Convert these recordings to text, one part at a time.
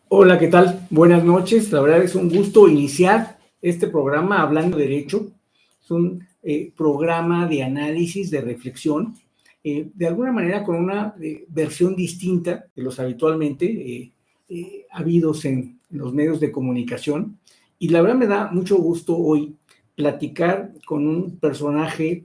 Hola, ¿qué tal? Buenas noches. La verdad es un gusto iniciar este programa Hablando Derecho. Es un programa de análisis, de reflexión, de alguna manera con una versión distinta de los habitualmente habidos en los medios de comunicación. Y la verdad me da mucho gusto hoy platicar con un personaje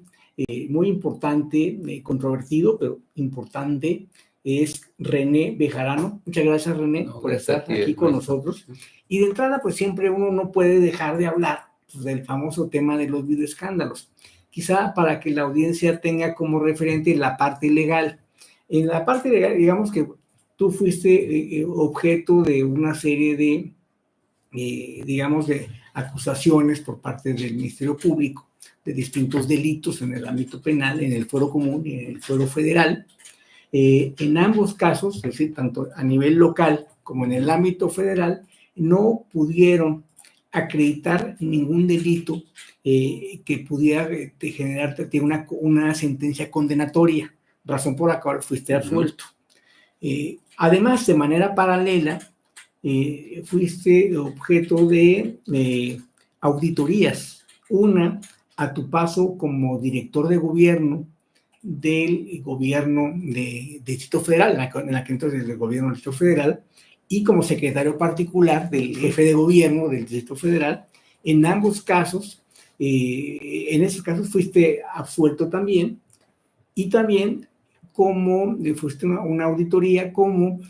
muy importante, controvertido, pero importante, es René Bejarano. Muchas gracias, René, por estar aquí con nosotros. Y de entrada, pues siempre uno no puede dejar de hablar pues, del famoso tema de los videoescándalos. Quizá para que la audiencia tenga como referente la parte legal. En la parte legal, digamos que tú fuiste objeto de una serie de, digamos, de acusaciones por parte del Ministerio Público de distintos delitos en el ámbito penal, en el fuero común y en el fuero federal. En ambos casos, es decir, tanto a nivel local como en el ámbito federal, no pudieron acreditar ningún delito que pudiera generarte una sentencia condenatoria, razón por la cual fuiste absuelto. Además, de manera paralela, fuiste objeto de auditorías, una a tu paso como director de gobierno del gobierno de Distrito Federal, en la que entonces el gobierno del Distrito Federal, y como secretario particular del jefe de gobierno del Distrito Federal. En ambos casos, en esos casos fuiste absuelto también, y también como fuiste una auditoría como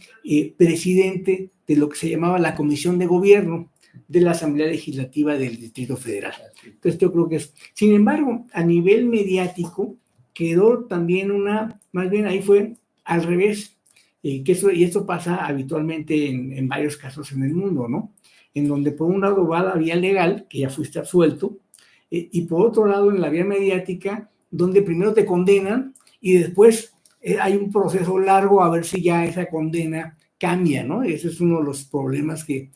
presidente de lo que se llamaba la Comisión de Gobierno de la Asamblea Legislativa del Distrito Federal. Entonces yo creo que es, sin embargo, a nivel mediático, quedó también más bien ahí fue al revés, y esto pasa habitualmente en varios casos en el mundo, ¿no? En donde por un lado va la vía legal, que ya fuiste absuelto, y por otro lado en la vía mediática, donde primero te condenan y después hay un proceso largo a ver si ya esa condena cambia, ¿no? Ese es uno de los problemas que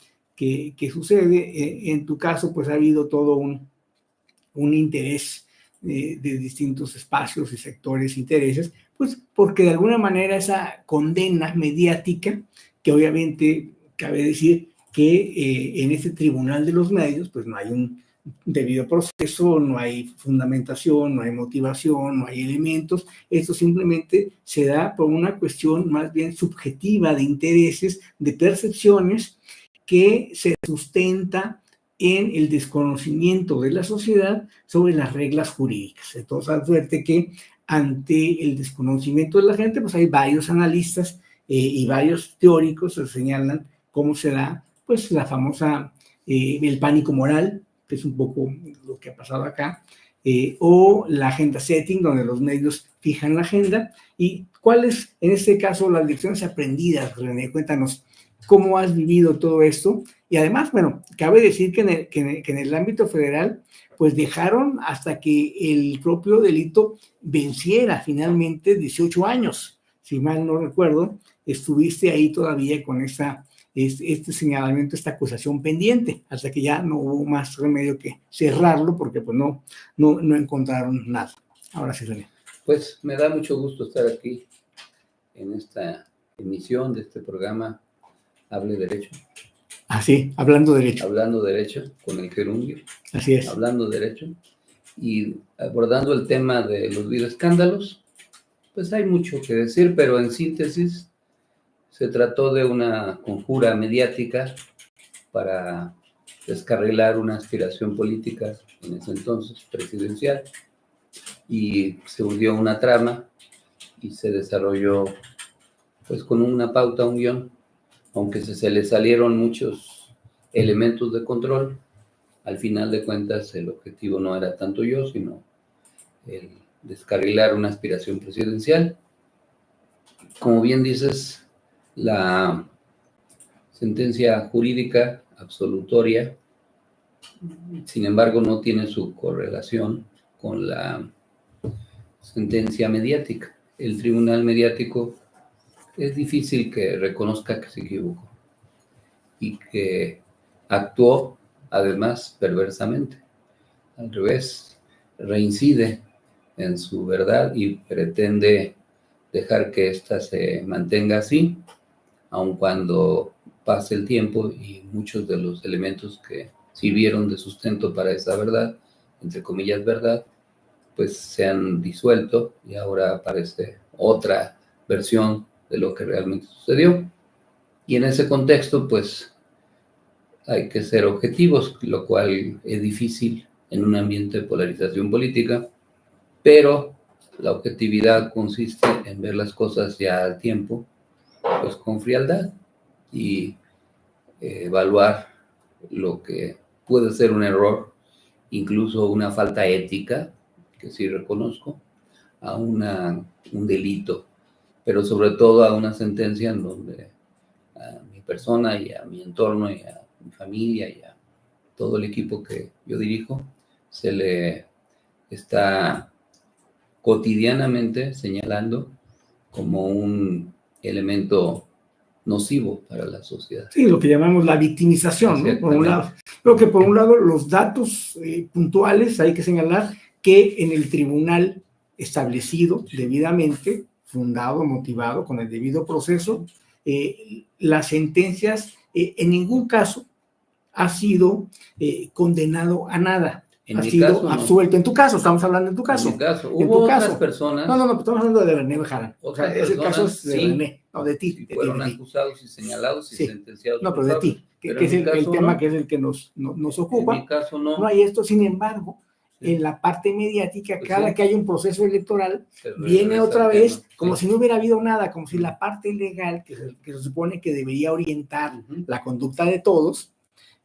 sucede. En tu caso, pues ha habido todo un interés de distintos espacios y sectores, intereses, pues porque de alguna manera esa condena mediática, que obviamente cabe decir que en este tribunal de los medios, pues no hay un debido proceso, no hay fundamentación, no hay motivación, no hay elementos. Esto simplemente se da por una cuestión más bien subjetiva de intereses, de percepciones que se sustenta en el desconocimiento de la sociedad sobre las reglas jurídicas. Entonces, advierte que ante el desconocimiento de la gente, pues hay varios analistas y varios teóricos que señalan cómo se da, pues, la famosa, el pánico moral, que es un poco lo que ha pasado acá, o la agenda setting, donde los medios fijan la agenda. ¿Y cuáles, en este caso, las lecciones aprendidas, René? Cuéntanos, ¿cómo has vivido todo esto? Y además, bueno, cabe decir que en el ámbito federal, pues dejaron hasta que el propio delito venciera finalmente 18 años. Si mal no recuerdo, estuviste ahí todavía con este señalamiento, esta acusación pendiente, hasta que ya no hubo más remedio que cerrarlo, porque pues no encontraron nada. Ahora sí, René. Pues me da mucho gusto estar aquí en esta emisión de este programa Hable Derecho. Así, hablando derecho. Hablando derecho con el gerundio. Así es. Hablando derecho y abordando el tema de los videoescándalos. Pues hay mucho que decir, pero en síntesis se trató de una conjura mediática para descarrilar una aspiración política en ese entonces presidencial, y se urdió una trama y se desarrolló pues con una pauta, un guión, aunque se le salieron muchos elementos de control. Al final de cuentas el objetivo no era tanto yo, sino el descarrilar una aspiración presidencial. Como bien dices, la sentencia jurídica absolutoria, sin embargo, no tiene su correlación con la sentencia mediática. El tribunal mediático es difícil que reconozca que se equivocó y que actuó, además, perversamente. Al revés, reincide en su verdad y pretende dejar que ésta se mantenga así, aun cuando pase el tiempo y muchos de los elementos que sirvieron de sustento para esa verdad, entre comillas verdad, pues se han disuelto y ahora aparece otra versión de lo que realmente sucedió. Y en ese contexto, pues hay que ser objetivos, lo cual es difícil en un ambiente de polarización política, pero la objetividad consiste en ver las cosas ya al tiempo, pues con frialdad y evaluar lo que puede ser un error, incluso una falta ética, que sí reconozco, a un delito, pero sobre todo a una sentencia en donde a mi persona y a mi entorno y a mi familia y a todo el equipo que yo dirijo se le está cotidianamente señalando como un elemento nocivo para la sociedad. Sí, lo que llamamos la victimización, ¿no? Por un lado. Creo que por un lado los datos puntuales hay que señalar que en el tribunal establecido debidamente, fundado, motivado, con el debido proceso, las sentencias en ningún caso ha sido condenado a nada. Ha sido absuelto. En tu caso, estamos hablando en tu caso. En mi caso. Hubo otras personas. No, estamos hablando de René Bejarano. O sea, ese caso es de René, no de ti. Sí, fueron acusados y señalados y sentenciados. No, pero de ti, que es el tema que es el que nos ocupa. En mi caso no. No hay esto, sin embargo, en la parte mediática, pues cada que hay un proceso electoral, viene otra vez como si no hubiera habido nada, como si la parte legal, que se supone que debería orientar la conducta de todos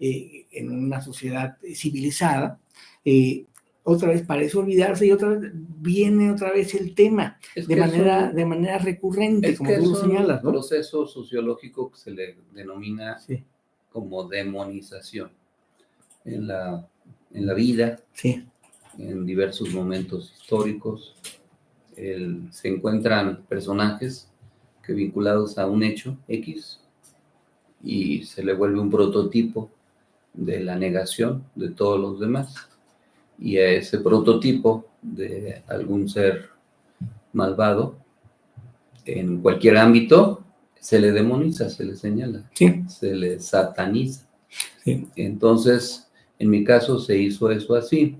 en una sociedad civilizada, otra vez parece olvidarse y otra vez viene otra vez el tema de manera recurrente, como tú lo señalas, ¿no? Es un proceso sociológico que se le denomina como demonización en la vida, en diversos momentos históricos. Se encuentran personajes que vinculados a un hecho X y se le vuelve un prototipo de la negación de todos los demás. Y a ese prototipo de algún ser malvado, en cualquier ámbito, se le demoniza, se le señala, se le sataniza. Entonces, en mi caso se hizo eso así,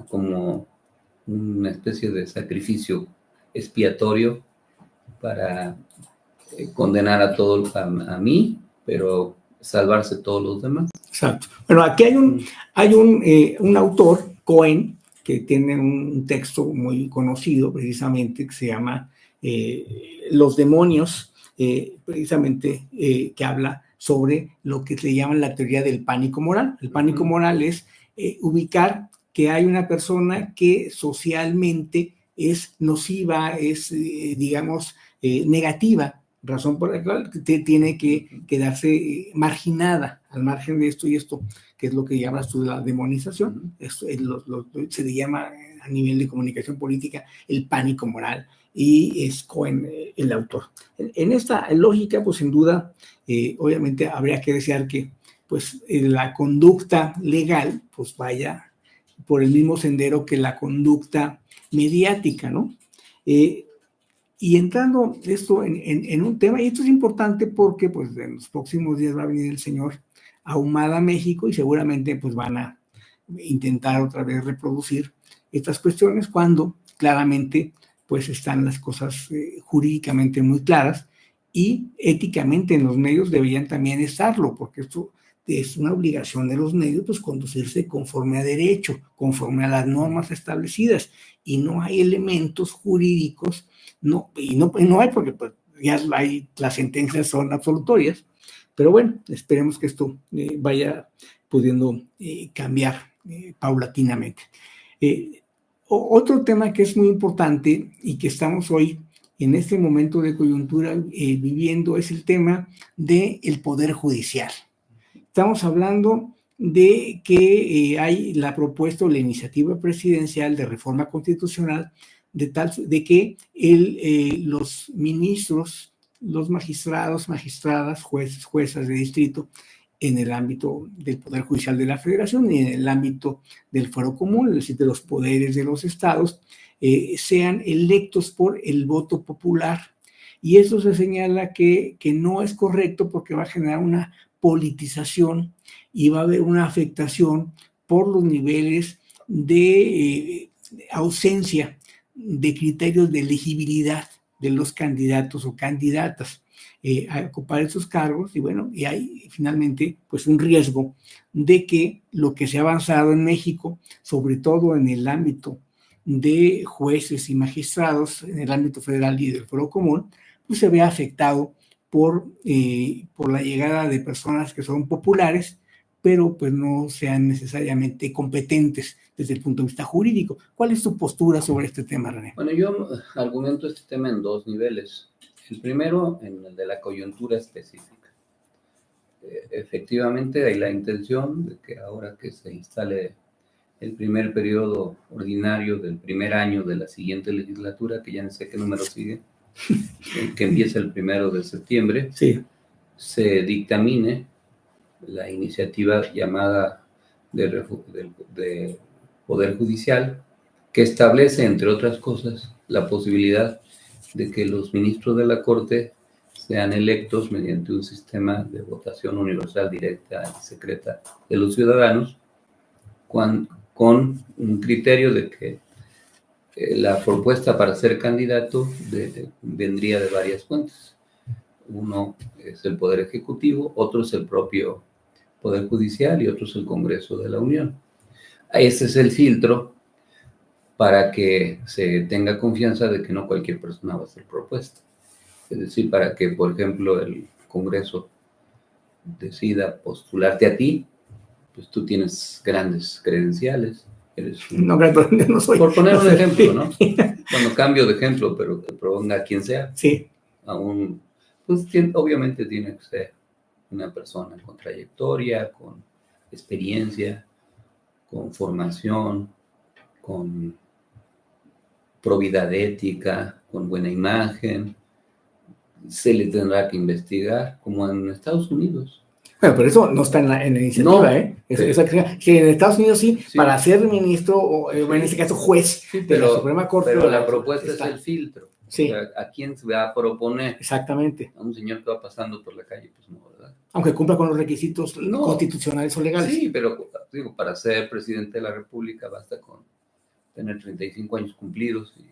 como una especie de sacrificio expiatorio para condenar a mí, pero salvarse todos los demás. Exacto. Bueno, aquí hay un autor, Cohen, que tiene un texto muy conocido precisamente que se llama Los demonios, precisamente que habla sobre lo que se llama la teoría del pánico moral. El pánico moral es ubicar que hay una persona que socialmente es nociva, es, digamos, negativa, razón por la cual tiene que quedarse marginada al margen de esto y esto, que es lo que llamas tú de la demonización. Esto se le llama a nivel de comunicación política el pánico moral, y es Cohen el autor. En esta lógica, pues sin duda, obviamente habría que desear que pues la conducta legal pues vaya por el mismo sendero que la conducta mediática, ¿no? Y entrando esto en un tema, y esto es importante porque pues en los próximos días va a venir el señor Ahumada a México y seguramente pues van a intentar otra vez reproducir estas cuestiones cuando claramente pues están las cosas jurídicamente muy claras y éticamente en los medios deberían también estarlo, porque esto es una obligación de los medios pues conducirse conforme a derecho, conforme a las normas establecidas, y no hay elementos jurídicos, no hay porque pues, ya las sentencias son absolutorias, pero bueno, esperemos que esto vaya pudiendo cambiar paulatinamente. Otro tema que es muy importante y que estamos hoy en este momento de coyuntura viviendo es el tema del Poder Judicial. Estamos hablando de que hay la propuesta o la iniciativa presidencial de reforma constitucional de que los ministros, los magistrados, magistradas, jueces, juezas de distrito en el ámbito del Poder Judicial de la Federación y en el ámbito del Fuero Común, es decir, de los poderes de los estados, sean electos por el voto popular. Y eso se señala que no es correcto porque va a generar una politización y va a haber una afectación por los niveles de ausencia de criterios de elegibilidad de los candidatos o candidatas a ocupar esos cargos, y bueno, y hay finalmente pues un riesgo de que lo que se ha avanzado en México, sobre todo en el ámbito de jueces y magistrados, en el ámbito federal y del fuero común, pues se vea afectado por la llegada de personas que son populares, pero pues no sean necesariamente competentes desde el punto de vista jurídico. ¿Cuál es tu postura sobre este tema, René? Bueno, yo argumento este tema en dos niveles. El primero, en el de la coyuntura específica. Efectivamente, hay la intención de que ahora que se instale el primer periodo ordinario del primer año de la siguiente legislatura, que ya no sé qué número sigue, que empieza el 1 de septiembre, sí, se dictamine la iniciativa llamada de Poder Judicial, que establece, entre otras cosas, la posibilidad de que los ministros de la Corte sean electos mediante un sistema de votación universal, directa y secreta de los ciudadanos, con un criterio de que la propuesta para ser candidato vendría de varias fuentes. Uno es el Poder Ejecutivo, otro es el propio Poder Judicial y otro es el Congreso de la Unión. Ese es el filtro para que se tenga confianza de que no cualquier persona va a ser propuesta. Es decir, para que, por ejemplo, el Congreso decida postularte a ti, pues tú tienes grandes credenciales. No, no soy. Por poner un ejemplo, ¿no? Bueno, cambio de ejemplo, pero que proponga a quien sea. Sí. Pues obviamente tiene que ser una persona con trayectoria, con experiencia, con formación, con probidad ética, con buena imagen. Se le tendrá que investigar, como en Estados Unidos. Bueno, pero eso no está en la iniciativa, no, ¿eh? Que en Estados Unidos sí, para ser ministro, o en este caso juez de la Suprema Corte. Pero la propuesta es el filtro. Sí. O sea, ¿a quién se va a proponer? Exactamente. A un señor que va pasando por la calle, pues no, ¿verdad? Aunque cumpla con los requisitos constitucionales o legales. Sí, pero digo, para ser presidente de la República basta con tener 35 años cumplidos y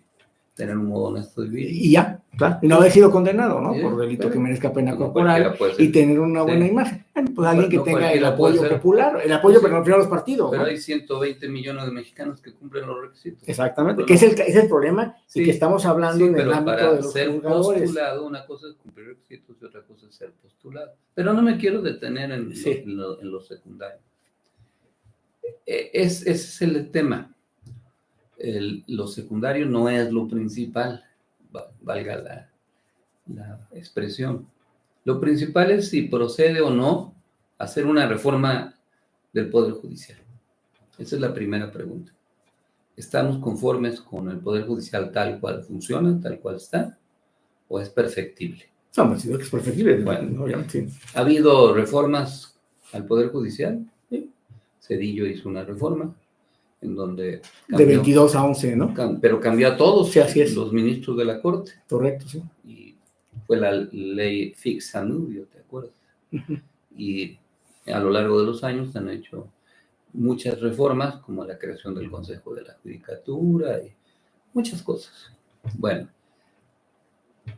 tener un modo honesto de vivir. Y ya, claro. Y no haber sido condenado, ¿no? Por delito que merezca pena corporal y tener una buena imagen. Pues alguien que tenga el apoyo popular, el apoyo, pero no a los partidos. Pero hay 120 millones de mexicanos que cumplen los requisitos. Exactamente, que es el problema y que estamos hablando en el ámbito de los juzgadores. Postulado, una cosa es cumplir requisitos y otra cosa es ser postulado. Pero no me quiero detener en lo secundario. Ese es el tema. Lo secundario no es lo principal, valga la expresión. Lo principal es si procede o no hacer una reforma del Poder Judicial. Esa es la primera pregunta. ¿Estamos conformes con el Poder Judicial tal cual funciona, tal cual está? ¿O es perfectible? No, si no es perfectible. Bueno, obviamente. ¿Ha habido reformas al Poder Judicial? Sí. Cedillo hizo una reforma en donde cambió, de 22 a 11, ¿no? Pero cambió a todos los ministros de la Corte. Correcto, sí. Y fue la ley Fix-Anubio, ¿te acuerdas? Uh-huh. Y a lo largo de los años han hecho muchas reformas, como la creación del Consejo de la Judicatura y muchas cosas. Bueno,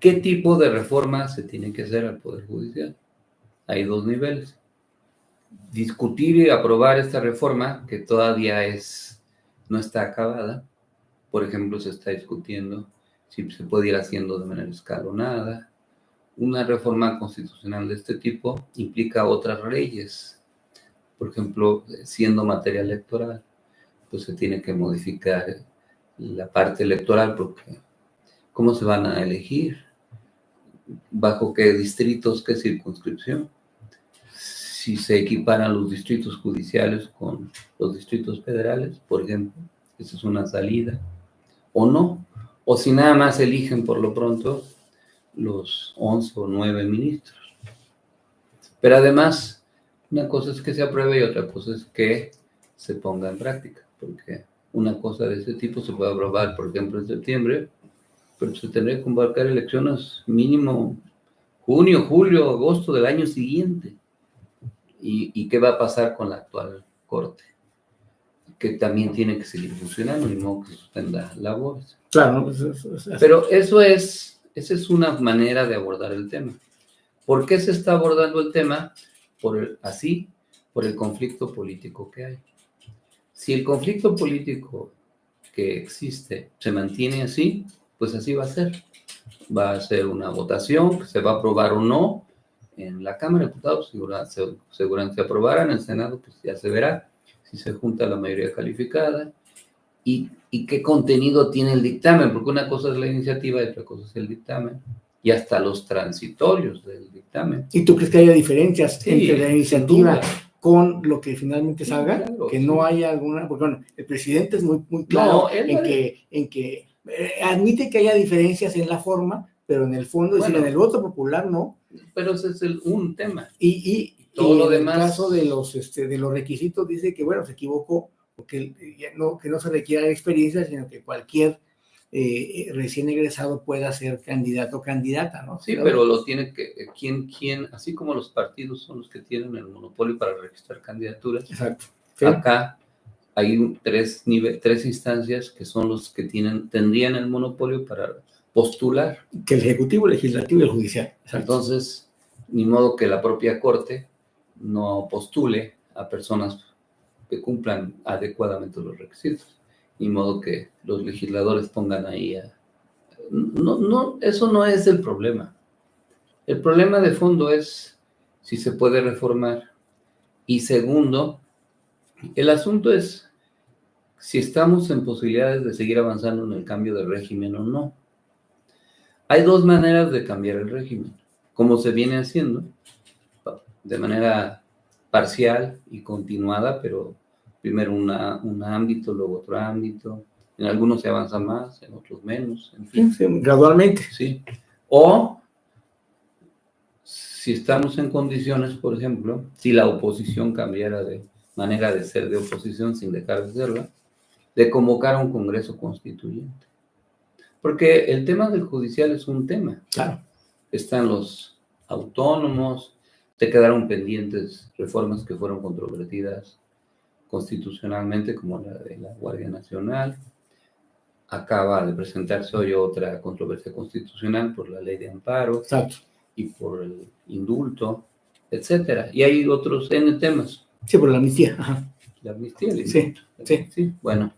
¿qué tipo de reforma se tiene que hacer al Poder Judicial? Hay dos niveles. Discutir y aprobar esta reforma, que todavía no está acabada. Por ejemplo, se está discutiendo si se puede ir haciendo de manera escalonada. Una reforma constitucional de este tipo implica otras leyes. Por ejemplo, siendo materia electoral, pues se tiene que modificar la parte electoral, porque ¿cómo se van a elegir? ¿Bajo qué distritos, qué circunscripción? Si se equiparan los distritos judiciales con los distritos federales, por ejemplo, esa es una salida, o no, o si nada más eligen por lo pronto los 11 o 9 ministros. Pero además, una cosa es que se apruebe y otra cosa es que se ponga en práctica, porque una cosa de ese tipo se puede aprobar, por ejemplo, en septiembre, pero se tendría que convocar elecciones mínimo junio, julio, agosto del año siguiente. ¿Y qué va a pasar con la actual Corte? Que también tiene que seguir funcionando, ni modo que suspenda labores. Claro, ¿no? Pero esa es una manera de abordar el tema. ¿Por qué se está abordando el tema? Por el conflicto político que hay. Si el conflicto político que existe se mantiene así, pues así va a ser. Va a ser una votación, que se va a aprobar o no en la Cámara de Diputados, seguramente se aprobará, en el Senado pues ya se verá si se junta la mayoría calificada y qué contenido tiene el dictamen, porque una cosa es la iniciativa y otra cosa es el dictamen, y hasta los transitorios del dictamen. ¿Y tú crees que haya diferencias entre la iniciativa sin con lo que finalmente salga? Claro, que no haya alguna, porque bueno, el presidente es muy No, claro en que admite que haya diferencias en la forma, pero en el fondo, Bueno, en el voto popular no. Pero ese es un tema. Y todo lo en demás. el caso de los requisitos dice que, bueno, se equivocó, porque que no se requiera experiencia, sino que cualquier recién egresado pueda ser candidato o candidata, ¿no? Sí, pero lo tiene que, ¿quién? Así como los partidos son los que tienen el monopolio para registrar candidaturas. Exacto. Sí. Acá hay tres instancias que son los que tendrían el monopolio para postular. Que el Ejecutivo, el Legislativo y el Judicial. Exacto. Entonces, ni modo que la propia Corte no postule a personas que cumplan adecuadamente los requisitos. Ni modo que los legisladores pongan ahí No, eso no es el problema. El problema de fondo es si se puede reformar. Y segundo, el asunto es si estamos en posibilidades de seguir avanzando en el cambio de régimen o no. Hay dos maneras de cambiar el régimen, como se viene haciendo, de manera parcial y continuada, pero primero un ámbito, luego otro ámbito. En algunos se avanza más, en otros menos. En fin. Sí, gradualmente. Sí. O si estamos en condiciones, por ejemplo, si la oposición cambiara de manera de ser de oposición sin dejar de serla, de convocar a un Congreso Constituyente. Porque el tema del judicial es un tema. Claro. Están los autónomos, te quedaron pendientes reformas que fueron controvertidas constitucionalmente, como la de la Guardia Nacional. Acaba de presentarse hoy otra controversia constitucional por la ley de amparo. Exacto. Y por el indulto, etcétera. Y hay otros N temas. Sí, por la amnistía. Ajá. La amnistía, el indulto. Sí. Bueno,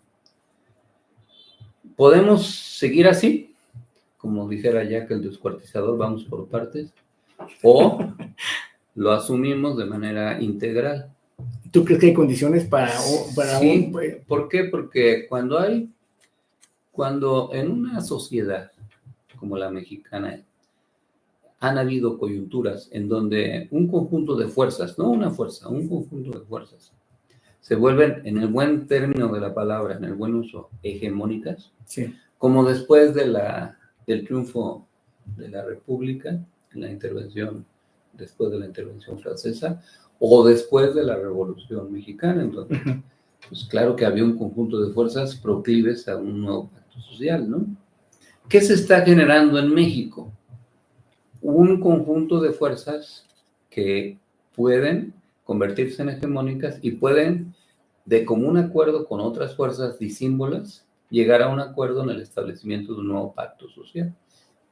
¿podemos seguir así? Como dijera Jack el descuartizador, vamos por partes. ¿O lo asumimos de manera integral? ¿Tú crees que hay condiciones para sí, ¿por qué? Porque cuando en una sociedad como la mexicana han habido coyunturas en donde un conjunto de fuerzas, no una fuerza, un conjunto de fuerzas, se vuelven, en el buen término de la palabra, en el buen uso, hegemónicas, sí. Como después del triunfo de la República, después de la intervención francesa, o después de la Revolución Mexicana, entonces, pues claro que había un conjunto de fuerzas proclives a un nuevo pacto social, ¿no? ¿Qué se está generando en México? Un conjunto de fuerzas que pueden convertirse en hegemónicas y pueden, de común acuerdo con otras fuerzas disímbolas, llegar a un acuerdo en el establecimiento de un nuevo pacto social.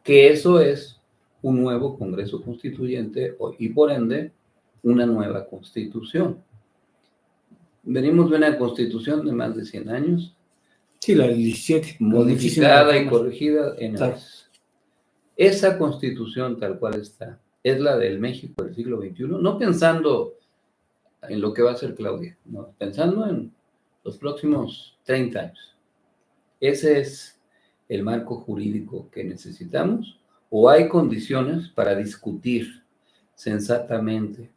Que eso es un nuevo Congreso Constituyente y, por ende, una nueva Constitución. Venimos de una Constitución de más de 100 años. Sí, la del 17. Modificada y corregida en veces. Esa Constitución tal cual está, es la del México del siglo XXI, no pensando en lo que va a hacer Claudia, no, pensando en los próximos 30 años. ¿Ese es el marco jurídico que necesitamos? ¿O hay condiciones para discutir sensatamente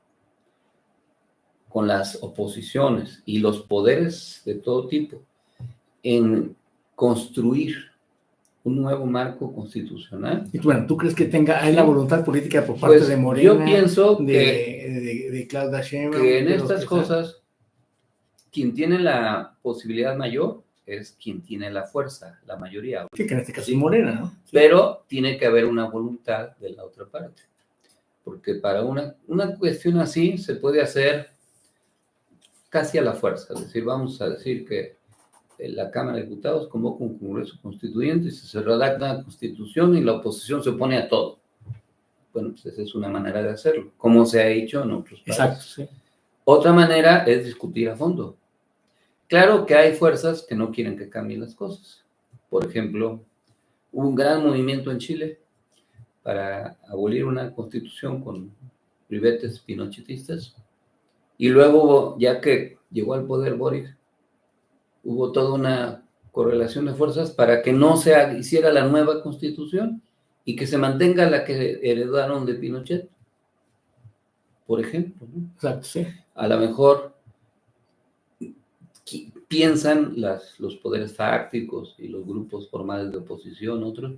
con las oposiciones y los poderes de todo tipo en construir un nuevo marco constitucional? Y bueno, ¿tú crees que hay la voluntad política por parte de Morena? Yo pienso de Claudia Sheinbaum, que en estas cosas, quien tiene la posibilidad mayor es quien tiene la fuerza, la mayoría. Sí, que en este caso es Morena, ¿no? Sí. Pero tiene que haber una voluntad de la otra parte. Porque para una cuestión así se puede hacer casi a la fuerza. Es decir, vamos a decir que la Cámara de Diputados convoca un Congreso Constituyente y se redacta la Constitución y la oposición se opone a todo. Bueno, pues esa es una manera de hacerlo, como se ha hecho en otros países. Exacto, sí. Otra manera es discutir a fondo. Claro que hay fuerzas que no quieren que cambien las cosas. Por ejemplo, hubo un gran movimiento en Chile para abolir una constitución con ribetes pinochetistas. Y luego, ya que llegó al poder Boric, hubo toda una correlación de fuerzas para que no se hiciera la nueva constitución y que se mantenga la que heredaron de Pinochet, por ejemplo, ¿no? Exacto, sí. A lo mejor piensan los poderes fácticos y los grupos formales de oposición, otros,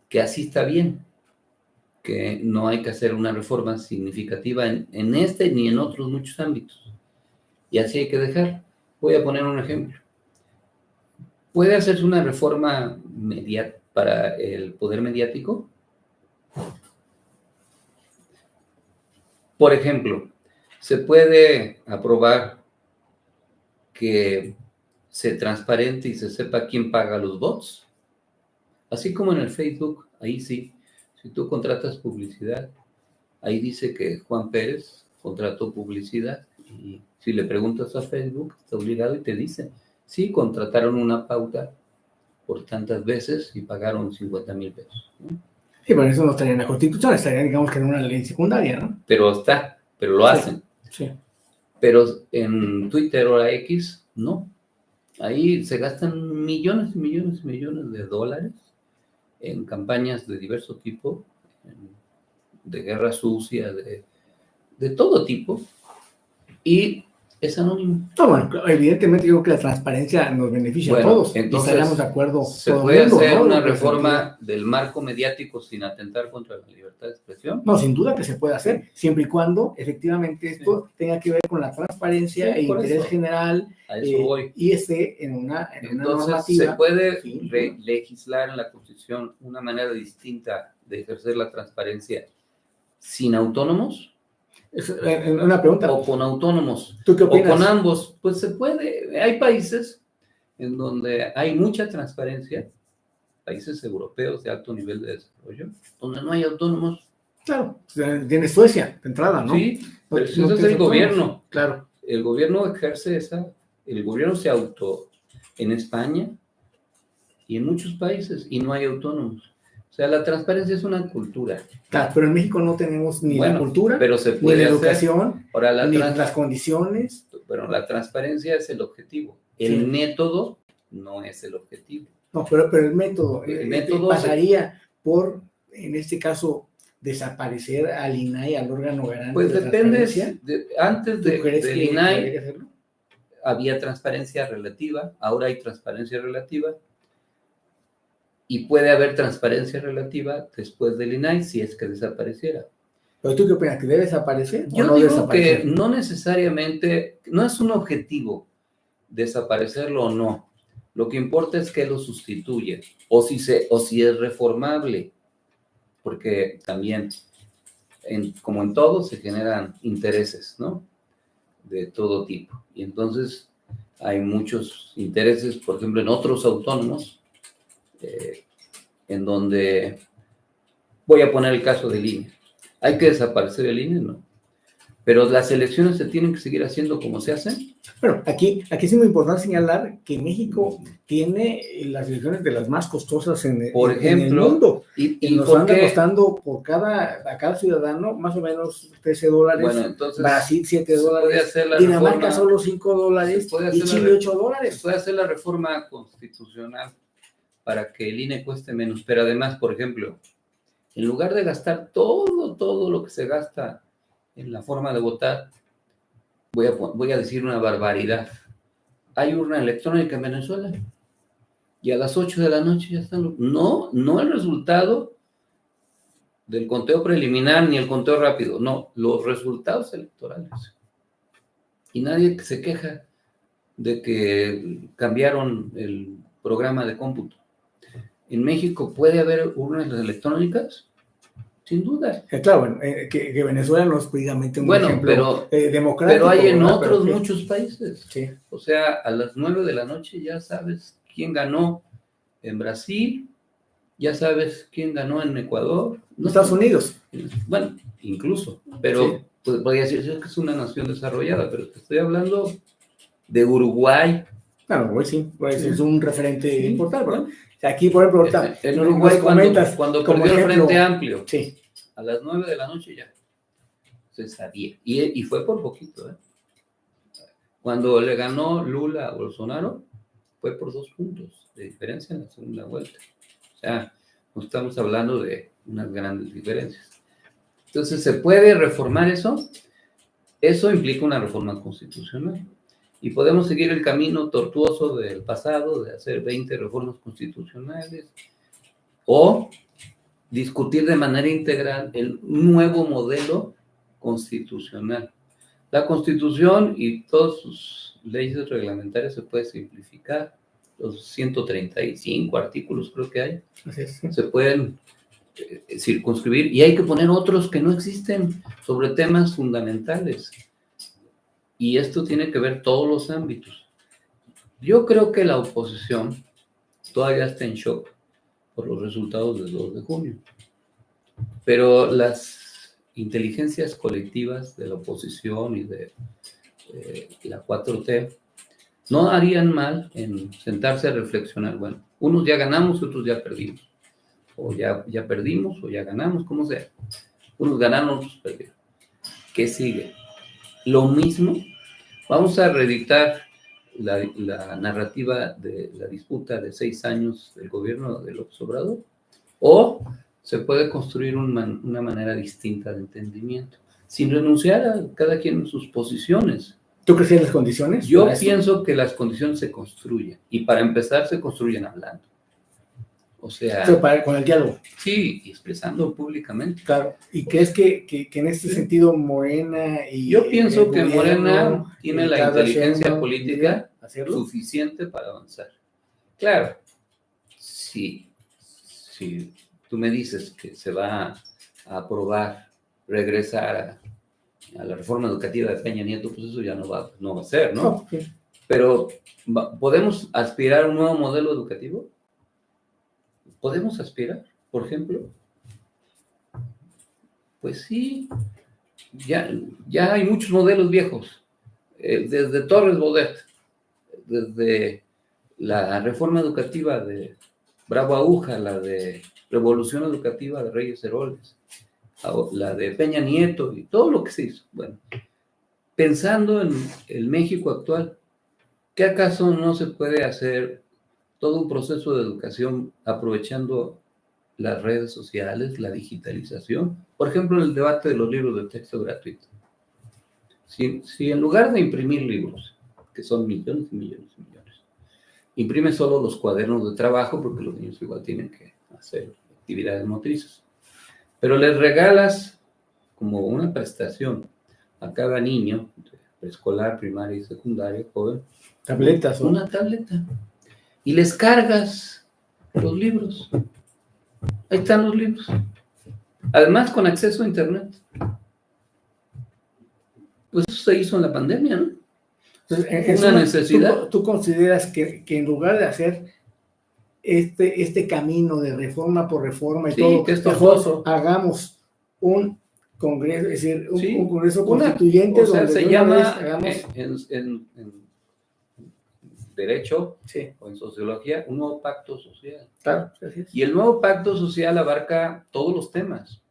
que así está bien, que no hay que hacer una reforma significativa en este ni en otros muchos ámbitos. Y así hay que dejar. Voy a poner un ejemplo. ¿Puede hacerse una reforma para el poder mediático? Por ejemplo, se puede aprobar que se transparente y se sepa quién paga los bots. Así como en el Facebook, ahí sí, si tú contratas publicidad, ahí dice que Juan Pérez contrató publicidad y si le preguntas a Facebook, está obligado y te dice, sí, contrataron una pauta por tantas veces y pagaron 50,000 pesos, ¿no? Sí, pero eso no estaría en la Constitución, estaría, digamos, que en una ley secundaria, ¿no? Pero lo hacen. Sí. Pero en Twitter o la X, no. Ahí se gastan millones y millones y millones de dólares en campañas de diverso tipo, de guerra sucia, de todo tipo, y es anónimo. No, bueno, evidentemente yo creo que la transparencia nos beneficia a todos. Entonces, y estaríamos de acuerdo. ¿se puede hacer una reforma del marco mediático sin atentar contra la libertad de expresión? No, sin duda que se puede hacer, siempre y cuando efectivamente esto tenga que ver con la transparencia e interés general. A eso voy. Y esté en una normativa. Se puede legislar en la Constitución una manera distinta de ejercer la transparencia sin autónomos. Es una pregunta. O con autónomos. ¿Tú qué opinas? O con ambos. Pues se puede. Hay países en donde hay mucha transparencia, países europeos de alto nivel de desarrollo, donde no hay autónomos. Claro, tiene Suecia, de entrada, ¿no? Sí, pero eso es el gobierno. Claro. El gobierno ejerce el gobierno en España y en muchos países, y no hay autónomos. O sea, la transparencia es una cultura. Claro, pero en México no tenemos ni la cultura, pero se puede ni la hacer. Educación, Ahora, ni las condiciones. Pero la transparencia es el objetivo. El método no es el objetivo. No, pero el método, pasaría por, en este caso, desaparecer al INAI, al órgano garante. Pues depende. Antes del INAI había transparencia relativa, ahora hay transparencia relativa. Y puede haber transparencia relativa después del INAI si es que desapareciera. ¿Pero tú qué opinas? ¿Que debe desaparecer? Yo digo que no necesariamente, no es un objetivo desaparecerlo o no. Lo que importa es que lo sustituye o si es reformable. Porque también, como en todo, se generan intereses, ¿no? De todo tipo. Y entonces hay muchos intereses, por ejemplo, en otros autónomos, en donde, voy a poner el caso del INE. ¿Hay que desaparecer el INE? No. Pero las elecciones se tienen que seguir haciendo como se hacen. Bueno, aquí es muy importante señalar que México tiene las elecciones de las más costosas en el mundo. Y nos anda costando a cada ciudadano más o menos $13. Bueno, entonces, Brasil $7. Dinamarca solo $5 y Chile $8. Se puede hacer la reforma constitucional para que el INE cueste menos. Pero además, por ejemplo, en lugar de gastar todo lo que se gasta en la forma de votar, voy a decir una barbaridad. Hay urna electrónica en Venezuela y a las 8 de la noche ya están. No el resultado del conteo preliminar ni el conteo rápido, no, los resultados electorales. Y nadie se queja. de que cambiaron el programa de cómputo. ¿En México puede haber urnas electrónicas? Sin duda. Claro, bueno, que Venezuela no es precisamente un ejemplo democrático. Pero hay en otros muchos países. Sí. O sea, a las 9 de la noche ya sabes quién ganó en Brasil, ya sabes quién ganó en Ecuador. Estados Unidos. Bueno, incluso. Pero podría decir que es una nación desarrollada, pero te estoy hablando de Uruguay. Claro, Uruguay sí, es un referente importante, ¿verdad? Aquí, por ejemplo, ahorita, en Uruguay, cuando perdió el Frente Amplio, a las 9 de la noche ya se sabía. Y fue por poquito, ¿eh? Cuando le ganó Lula a Bolsonaro, fue por 2 puntos de diferencia en la segunda vuelta. O sea, no estamos hablando de unas grandes diferencias. Entonces, ¿se puede reformar eso? Eso implica una reforma constitucional. Y podemos seguir el camino tortuoso del pasado, de hacer 20 reformas constitucionales, o discutir de manera integral el nuevo modelo constitucional. La Constitución y todas sus leyes reglamentarias se puede simplificar. Los 135 artículos creo que hay. Se pueden circunscribir y hay que poner otros que no existen sobre temas fundamentales. Y esto tiene que ver todos los ámbitos. Yo creo que la oposición todavía está en shock por los resultados del 2 de junio. Pero las inteligencias colectivas de la oposición y de la 4T no harían mal en sentarse a reflexionar. Bueno, unos ya ganamos, otros ya perdimos. O ya perdimos, o ya ganamos, como sea. Unos ganaron, otros perdieron. ¿Qué sigue? Lo mismo, vamos a reeditar la narrativa de la disputa de 6 años del gobierno de López Obrador, o se puede construir una manera distinta de entendimiento, sin renunciar a cada quien en sus posiciones. ¿Tú crees en las condiciones? Yo pienso que las condiciones se construyen, y para empezar se construyen hablando. O sea, con el diálogo. Sí, expresando públicamente. Claro. ¿Y crees que en este sentido Morena y... Yo pienso que Morena tiene la inteligencia política suficiente para avanzar. Claro, si tú me dices que se va a aprobar regresar a la reforma educativa de Peña Nieto, pues eso ya no va a ser, ¿no? Okay. Pero, ¿podemos aspirar a un nuevo modelo educativo? ¿Podemos aspirar, por ejemplo? Pues sí, ya hay muchos modelos viejos, desde Torres Bodet, desde la reforma educativa de Bravo Aguja, la de Revolución Educativa de Reyes Heroles, la de Peña Nieto y todo lo que se hizo. Bueno, pensando en el México actual, ¿qué acaso no se puede hacer todo un proceso de educación aprovechando las redes sociales, la digitalización? Por ejemplo, en el debate de los libros de texto gratuito. Si en lugar de imprimir libros, que son millones y millones y millones, imprime solo los cuadernos de trabajo, porque los niños igual tienen que hacer actividades motrices, pero les regalas como una prestación a cada niño, preescolar, primaria y secundaria, joven, tabletas, una tableta. Y les cargas los libros. Ahí están los libros. Además, con acceso a internet. Pues eso se hizo en la pandemia, ¿no? Es una necesidad. ¿Tú consideras que en lugar de hacer este camino de reforma por reforma y todo, que esto hagamos un congreso, es decir, un congreso constituyente? O sea, donde se llama en derecho o en sociología un nuevo pacto social. Claro, así es. Y el nuevo pacto social abarca todos los temas.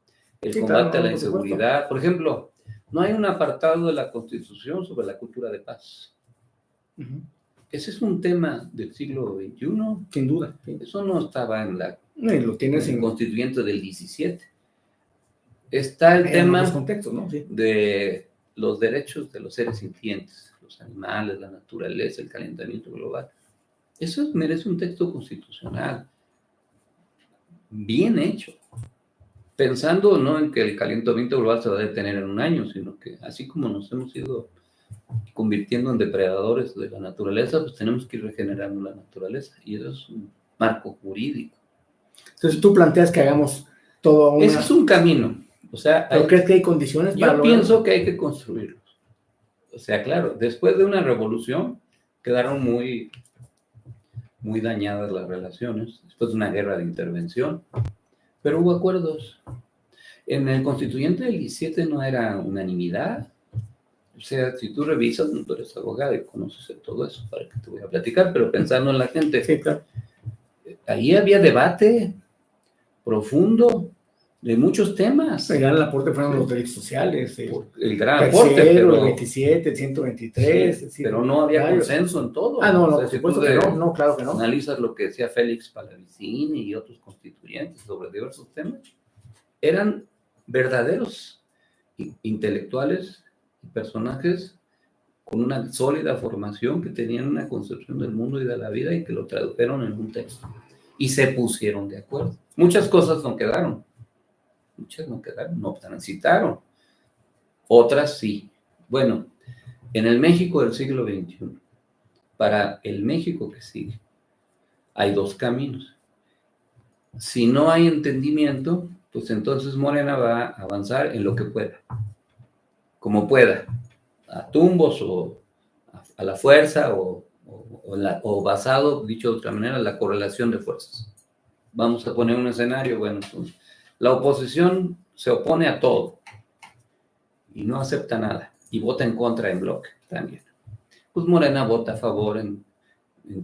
El combate a la inseguridad. Por ejemplo, no hay un apartado de la Constitución sobre la cultura de paz. Ese es un tema del siglo XXI. Sin duda. Eso no estaba en el constituyente del 17. Está el tema ¿no? de los derechos de los seres sintientes, los animales, la naturaleza, el calentamiento global. Eso merece un texto constitucional bien hecho, pensando no en que el calentamiento global se va a detener en un año, sino que así como nos hemos ido convirtiendo en depredadores de la naturaleza, pues tenemos que ir regenerando la naturaleza. Y eso es un marco jurídico. Entonces tú planteas que hagamos todo una... Ese es un camino. O sea, ¿pero crees que hay condiciones para yo pienso que hay que construirlos. O sea, claro, después de una revolución quedaron muy dañadas las relaciones, después de una guerra de intervención, pero hubo acuerdos. En el constituyente del 17 no era unanimidad. O sea, si tú revisas, tú eres abogado y conoces todo eso, para que te voy a platicar, pero pensando en la gente, sí, claro. Ahí había debate profundo de muchos temas. El gran aporte fueron los derechos sociales, el gran aporte, pero el 27, el 123. Sí, pero no había consenso en todo. No, o sea, por supuesto que no, claro que no. Analizas lo que decía Félix Palavicini y otros constituyentes sobre diversos temas. Eran verdaderos intelectuales y personajes con una sólida formación, que tenían una concepción del mundo y de la vida y que lo tradujeron en un texto. Y se pusieron de acuerdo. Muchas cosas no quedaron. No transitaron. Otras sí. Bueno, en el México del siglo XXI, para el México que sigue, hay dos caminos. Si no hay entendimiento, pues entonces Morena va a avanzar en lo que pueda. Como pueda. A tumbos o a la fuerza o basado, dicho de otra manera, en la correlación de fuerzas. Vamos a poner un escenario, bueno, pues, la oposición se opone a todo y no acepta nada y vota en contra en bloque también. Pues Morena vota a favor en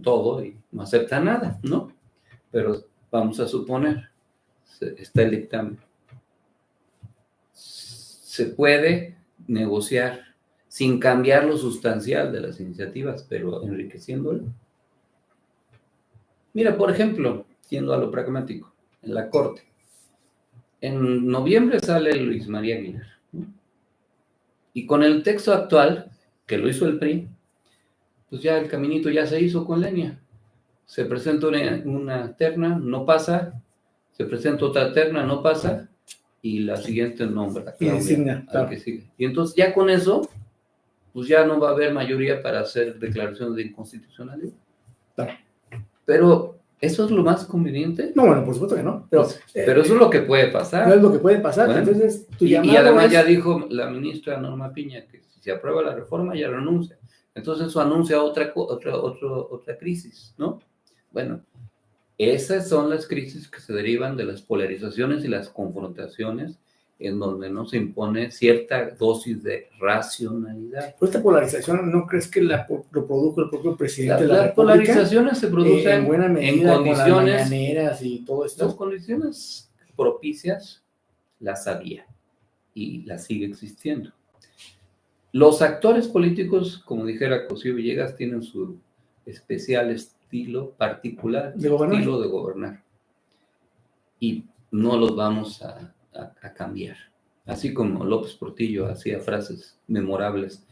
todo y no acepta nada, ¿no? Pero vamos a suponer, está el dictamen. Se puede negociar sin cambiar lo sustancial de las iniciativas, pero enriqueciéndolo. Mira, por ejemplo, yendo a lo pragmático, en la Corte, en noviembre sale Luis María Aguilar, ¿no? Y con el texto actual, que lo hizo el PRI, pues ya el caminito ya se hizo con leña. Se presenta una terna, no pasa, se presenta otra terna, no pasa, y la siguiente nombra. Y designa, claro. Que sigue. Y entonces ya con eso, pues ya no va a haber mayoría para hacer declaraciones de inconstitucionalidad. Claro. Pero, ¿eso es lo más conveniente? No, bueno, por supuesto que no. Pero eso es lo que puede pasar. No es lo que puede pasar. Bueno, entonces, y además ya dijo la ministra Norma Piña que si se aprueba la reforma ya renuncia. Entonces eso anuncia otra crisis, ¿no? Bueno, esas son las crisis que se derivan de las polarizaciones y las confrontaciones, en donde no se impone cierta dosis de racionalidad. ¿Esta polarización no crees que lo produjo el propio presidente de la República? Las polarizaciones se producen en buena medida en condiciones, con las mañaneras y todo esto. Las condiciones propicias las había y las sigue existiendo. Los actores políticos, como dijera Cosío Villegas, tienen su especial estilo particular, estilo de gobernar. Y no los vamos a cambiar. Así como López Portillo hacía frases memorables,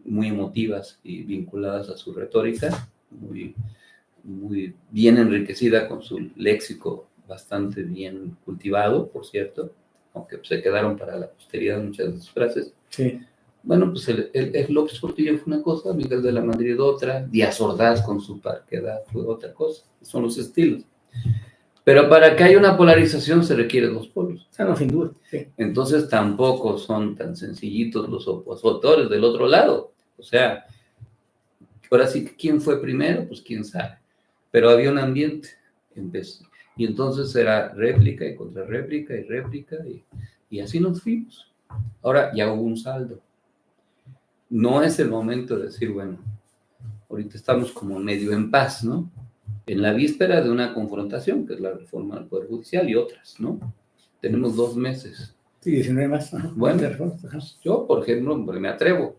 muy emotivas y vinculadas a su retórica, muy bien enriquecida con su léxico bastante bien cultivado, por cierto, aunque se quedaron para la posteridad muchas de sus frases. Sí. Bueno, pues el López Portillo fue una cosa, Miguel de la Madrid otra, Díaz Ordaz con su parquedad fue otra cosa. Son los estilos. Pero para que haya una polarización se requiere dos polos. No, sin duda. Sí. Entonces tampoco son tan sencillitos los opositores del otro lado. O sea, ahora sí, ¿quién fue primero? Pues quién sabe. Pero había un ambiente. Y entonces era réplica y contrarréplica y réplica y así nos fuimos. Ahora ya hubo un saldo. No es el momento de decir, bueno, ahorita estamos como medio en paz, ¿no? En la víspera de una confrontación, que es la reforma del Poder Judicial y otras, ¿no? Tenemos 2 meses. Sí, 19 más. Ajá. Bueno, yo, por ejemplo, me atrevo,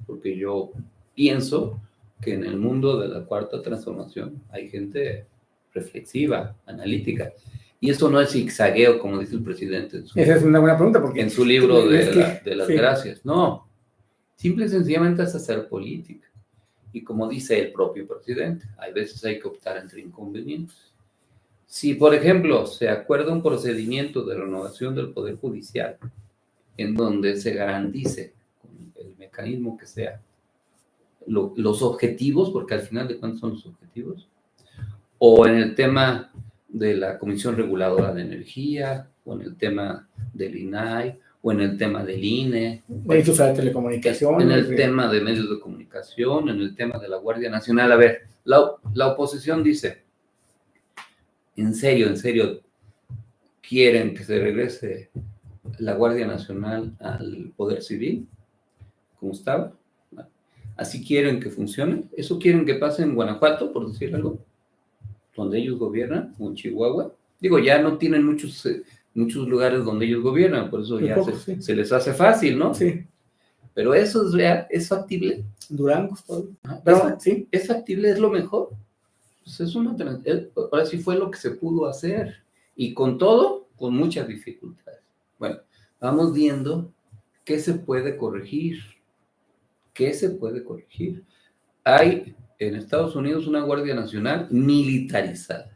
porque yo pienso que en el mundo de la Cuarta Transformación hay gente reflexiva, analítica, y eso no es zigzagueo, como dice el presidente. Esa es una buena pregunta, porque en su libro de las gracias. No, simple y sencillamente es hacer política. Y como dice el propio presidente, hay veces hay que optar entre inconvenientes. Si, por ejemplo, se acuerda un procedimiento de renovación del Poder Judicial en donde se garantice, con el mecanismo que sea, los objetivos, porque al final de cuentas son los objetivos, o en el tema de la Comisión Reguladora de Energía, o en el tema del INAI, o en el tema del INE, de telecomunicaciones, en el tema de medios de comunicación, en el tema de la Guardia Nacional. A ver, la oposición dice, en serio, quieren que se regrese la Guardia Nacional al Poder Civil, como estaba. Así quieren que funcione. Eso quieren que pase en Guanajuato, por decir algo, donde ellos gobiernan, o en Chihuahua. Digo, ya no tienen muchos lugares donde ellos gobiernan, por eso ya se les hace fácil, ¿no? Sí. Pero eso es real, es factible. Durango, todo. Pero sí, es factible, es lo mejor. Pues ahora sí fue lo que se pudo hacer. Y con todo, con muchas dificultades. Bueno, vamos viendo qué se puede corregir. ¿Qué se puede corregir? Hay en Estados Unidos una Guardia Nacional militarizada,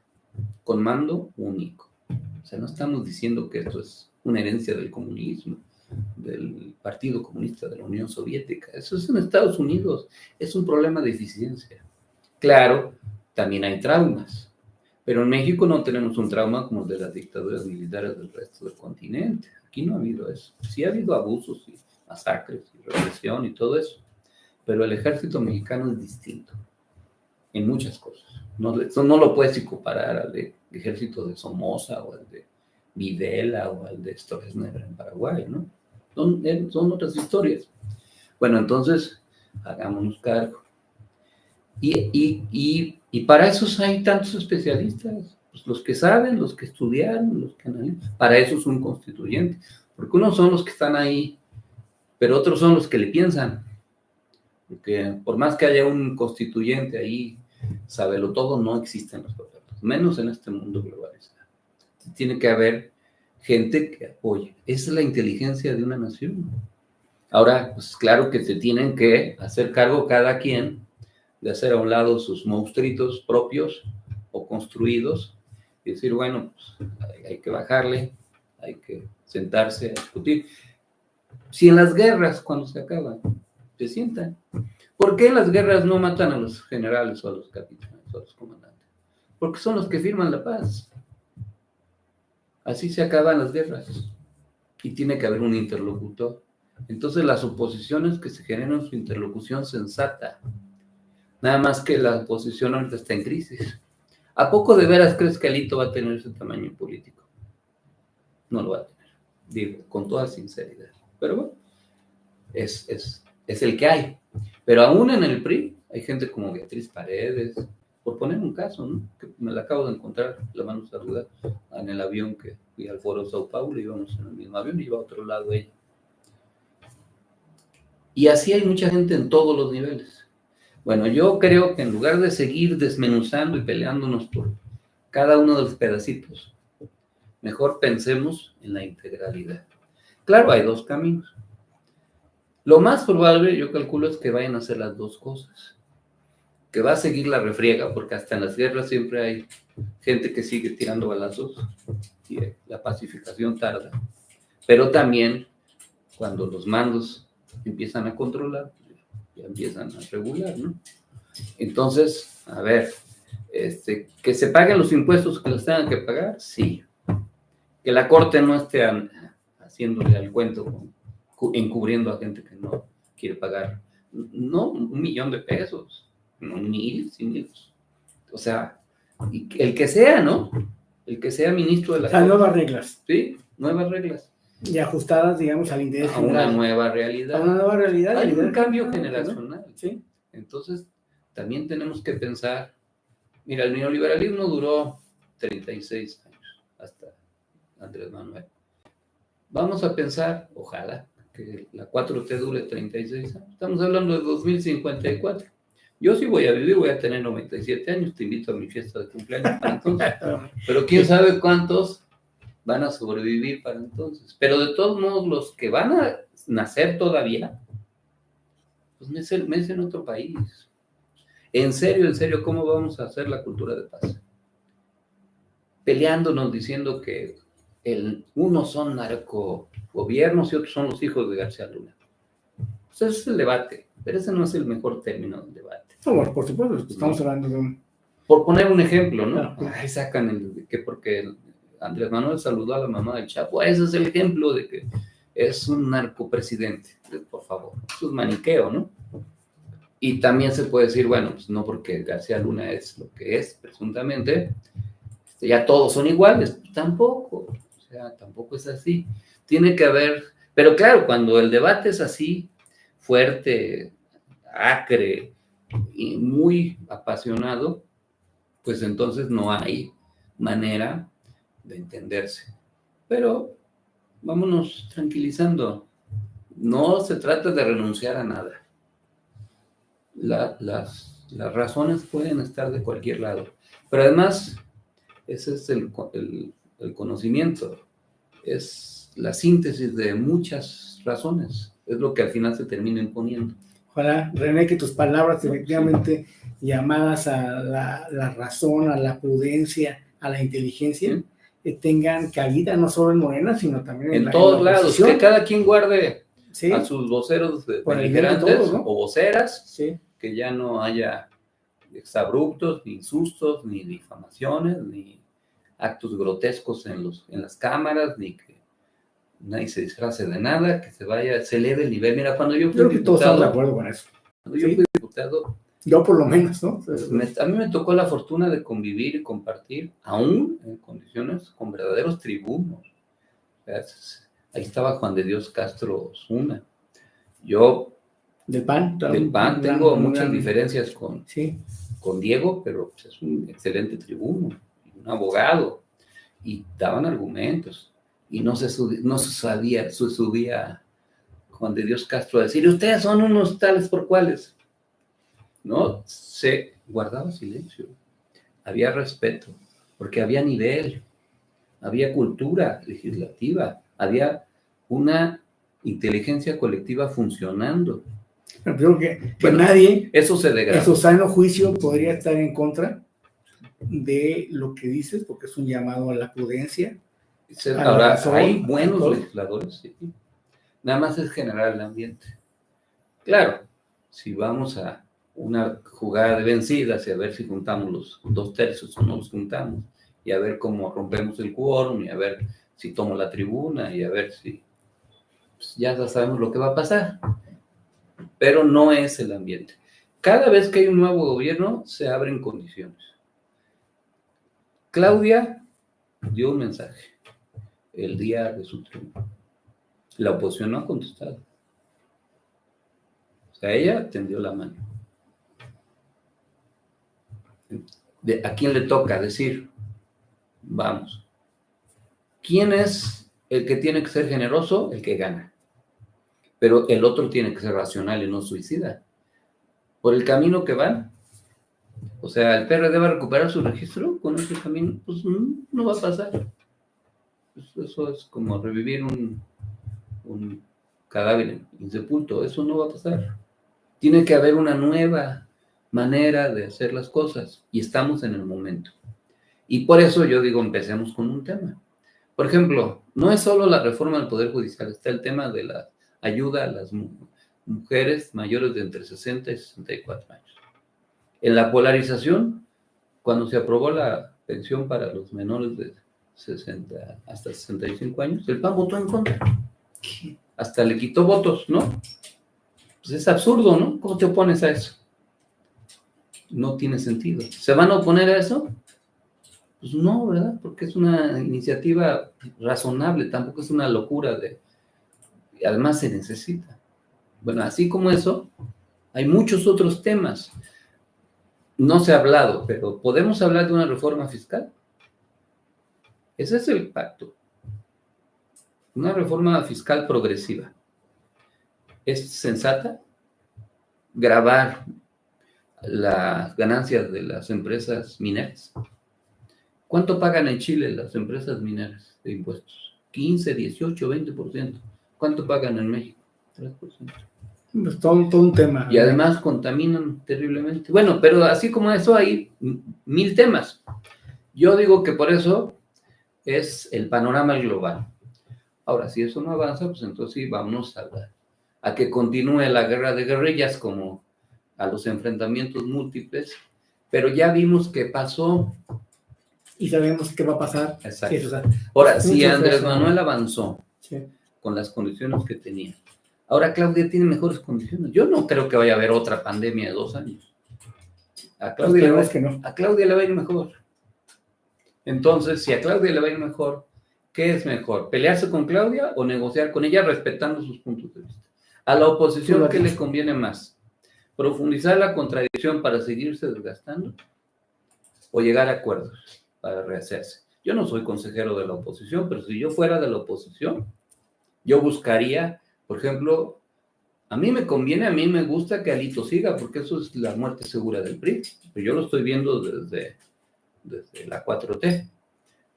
con mando único. O sea, no estamos diciendo que esto es una herencia del comunismo, del Partido Comunista de la Unión Soviética. Eso es en Estados Unidos. Es un problema de eficiencia. Claro, también hay traumas. Pero en México no tenemos un trauma como el de las dictaduras militares del resto del continente. Aquí no ha habido eso. Sí ha habido abusos y masacres y represión y todo eso. Pero el ejército mexicano es distinto en muchas cosas. Eso no lo puedes comparar al ejército de Somoza o al de Videla o al de Stroessner en Paraguay, ¿no? Son otras historias. Bueno, entonces, hagámonos cargo. Y para eso hay tantos especialistas, pues los que saben, los que estudiaron, los que analizan. Para eso es un constituyente, porque unos son los que están ahí, pero otros son los que le piensan. Porque por más que haya un constituyente ahí, sábelo todo, no existen los perfectos, menos en este mundo globalizado. Tiene que haber gente que apoye. Esa es la inteligencia de una nación. Ahora, pues claro que se tienen que hacer cargo cada quien de hacer a un lado sus monstruitos propios o construidos y decir, bueno, pues hay que bajarle, hay que sentarse a discutir. Si en las guerras, cuando se acaban, se sientan. ¿Por qué en las guerras no matan a los generales o a los capitanes o a los comandantes? Porque son los que firman la paz. Así se acaban las guerras. Y tiene que haber un interlocutor. Entonces las oposiciones que se generan su interlocución sensata. Nada más que la oposición ahorita está en crisis. ¿A poco de veras crees que Alito va a tener ese tamaño político? No lo va a tener. Digo, con toda sinceridad. Pero bueno, es el que hay. Pero aún en el PRI hay gente como Beatriz Paredes, por poner un caso, ¿no? Que me la acabo de encontrar, la mano saludar, en el avión que fui al Foro Sao Paulo, íbamos en el mismo avión y iba a otro lado ella. Y así hay mucha gente en todos los niveles. Bueno, yo creo que en lugar de seguir desmenuzando y peleándonos por cada uno de los pedacitos, mejor pensemos en la integralidad. Claro, hay dos caminos. Lo más probable, yo calculo, es que vayan a hacer las dos cosas. Que va a seguir la refriega, porque hasta en las guerras siempre hay gente que sigue tirando balazos y la pacificación tarda. Pero también, cuando los mandos empiezan a controlar, ya empiezan a regular, ¿no? Entonces, a ver, que se paguen los impuestos que los tengan que pagar, sí. Que la Corte no esté haciéndole al cuento, encubriendo a gente que no quiere pagar, no $1,000,000 de pesos, no miles y miles. O sea, y el que sea, ¿no? El que sea ministro de la Corte. Nuevas reglas. Sí, nuevas reglas. Y ajustadas, digamos, al interés general. Una nueva realidad. A una nueva realidad. Hay un cambio generacional. Sí. Entonces, también tenemos que pensar, mira, el neoliberalismo duró 36 años, hasta Andrés Manuel. Vamos a pensar, ojalá, que la 4T dure 36 años. Estamos hablando de 2054. Yo sí voy a vivir, voy a tener 97 años, te invito a mi fiesta de cumpleaños para entonces. Pero quién sabe cuántos van a sobrevivir para entonces. Pero de todos modos, los que van a nacer todavía, pues me en otro país. En serio, ¿cómo vamos a hacer la cultura de paz? Peleándonos, diciendo que unos son narcogobiernos y otros son los hijos de García Luna. Pues ese es el debate. Pero ese no es el mejor término del debate. No, bueno, por supuesto, estamos hablando de un... Por poner un ejemplo, ¿no? Claro. Ahí sacan que porque Andrés Manuel saludó a la mamá del Chapo, ese es el ejemplo de que es un narcopresidente. Por favor, eso es maniqueo, ¿no? Y también se puede decir, bueno, pues no porque García Luna es lo que es, presuntamente, ya todos son iguales. Tampoco, o sea, tampoco es así. Tiene que haber, pero claro, cuando el debate es así, fuerte, acre y muy apasionado, pues entonces no hay manera de entenderse. Pero vámonos tranquilizando. No se trata de renunciar a nada. Las razones pueden estar de cualquier lado. Pero además, ese es el conocimiento. Es la síntesis de muchas razones. Es lo que al final se termina imponiendo. Ojalá, René, que tus palabras efectivamente llamadas a la razón, a la prudencia, a la inteligencia, tengan cabida no solo en Morena, sino también en todos lados. Oposición. Que cada quien guarde ¿sí? a sus voceros beligerantes, todos, ¿no? o voceras, sí. Que ya no haya exabruptos, ni sustos, ni difamaciones, ni actos grotescos en las cámaras, ni que nadie se disfrace de nada, que se eleve el nivel. Mira, cuando yo fui diputado, que todos están de acuerdo con eso. Cuando yo fui diputado, yo por lo menos, ¿no? A mí me tocó la fortuna de convivir y compartir, aún en condiciones con verdaderos tribunos. O sea, ahí estaba Juan de Dios Castro Osuna. Yo del PAN tengo muchas diferencias sí. con Diego, pero pues, es un excelente tribuno, un abogado, y daban argumentos, y no se subía Juan de Dios Castro a decir, ustedes son unos tales por cuales. No, se guardaba silencio, había respeto, porque había nivel, había cultura legislativa, había una inteligencia colectiva funcionando. Pero creo que nadie, eso se degrada. En su sano juicio podría estar en contra de lo que dices, porque es un llamado a la prudencia. Ahora, hay buenos legisladores, sí. Nada más es generar el ambiente. Claro, si vamos a una jugada de vencidas y a ver si juntamos los 2/3 o no los juntamos, y a ver cómo rompemos el quórum, y a ver si tomo la tribuna, y a ver si pues ya sabemos lo que va a pasar. Pero no es el ambiente. Cada vez que hay un nuevo gobierno, se abren condiciones. Claudia dio un mensaje el día de su triunfo. La oposición no ha contestado. O sea, ella tendió la mano. ¿A quién le toca decir? Vamos. ¿Quién es el que tiene que ser generoso? El que gana. Pero el otro tiene que ser racional y no suicida. Por el camino que van. O sea, ¿el PRD va a recuperar su registro con ese camino? Pues no va a pasar. Eso es como revivir un cadáver insepulto. Eso no va a pasar. Tiene que haber una nueva manera de hacer las cosas. Y estamos en el momento. Y por eso yo digo, empecemos con un tema. Por ejemplo, no es solo la reforma del Poder Judicial, está el tema de la ayuda a las mujeres mayores de entre 60 y 64 años. En la polarización, cuando se aprobó la pensión para los menores de 60 hasta 65 años, el PAN votó en contra. Hasta le quitó votos, ¿no? Pues es absurdo, ¿no? ¿Cómo te opones a eso? No tiene sentido. ¿Se van a oponer a eso? Pues no, ¿verdad? Porque es una iniciativa razonable, tampoco es una locura y además se necesita. Bueno, así como eso, hay muchos otros temas. No se ha hablado, pero ¿podemos hablar de una reforma fiscal? Ese es el pacto. Una reforma fiscal progresiva. ¿Es sensata? Gravar las ganancias de las empresas mineras. ¿Cuánto pagan en Chile las empresas mineras de impuestos? 15, 18, 20%. ¿Cuánto pagan en México? 3%. Es todo un tema. Y además contaminan terriblemente. Bueno, pero así como eso hay 1000 temas. Yo digo que por eso es el panorama global. Ahora, si eso no avanza, pues entonces sí, vámonos a a que continúe la guerra de guerrillas como a los enfrentamientos múltiples, pero ya vimos que pasó. Y sabemos qué va a pasar. Exacto. Eso, o sea, ahora, si Andrés gracias, Manuel avanzó con las condiciones que tenía, ahora Claudia tiene mejores condiciones. Yo no creo que vaya a haber otra pandemia de 2 años. A Claudia le va a ir mejor. Entonces, si a Claudia le va a ir mejor, ¿qué es mejor? ¿Pelearse con Claudia o negociar con ella respetando sus puntos de vista? A la oposición, ¿qué le conviene más? ¿Profundizar la contradicción para seguirse desgastando? ¿O llegar a acuerdos para rehacerse? Yo no soy consejero de la oposición, pero si yo fuera de la oposición, yo buscaría, por ejemplo, a mí me conviene, a mí me gusta que Alito siga, porque eso es la muerte segura del PRI. Pero yo lo estoy viendo desde la 4T.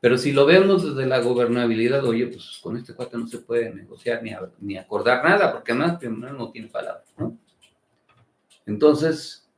Pero si lo vemos desde la gobernabilidad, oye, pues con este cuate no se puede negociar ni acordar nada, porque además primero no tiene palabras, ¿no? Entonces,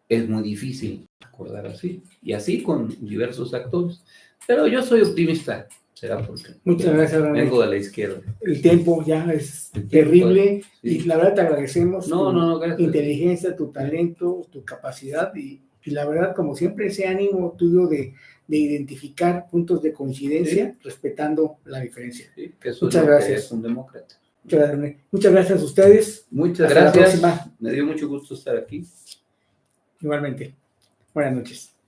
es muy difícil acordar así, y así con diversos actores. Pero yo soy optimista, será porque muchas gracias, vengo de la izquierda. El tiempo ya es terrible, sí. Y la verdad te agradecemos tu inteligencia, tu talento, tu capacidad, y la verdad, como siempre, ese ánimo tuyo de identificar puntos de coincidencia, respetando la diferencia. Sí, que eso muchas es gracias. Que es un demócrata. Muchas gracias a ustedes. Muchas gracias. Me dio mucho gusto estar aquí. Igualmente. Buenas noches.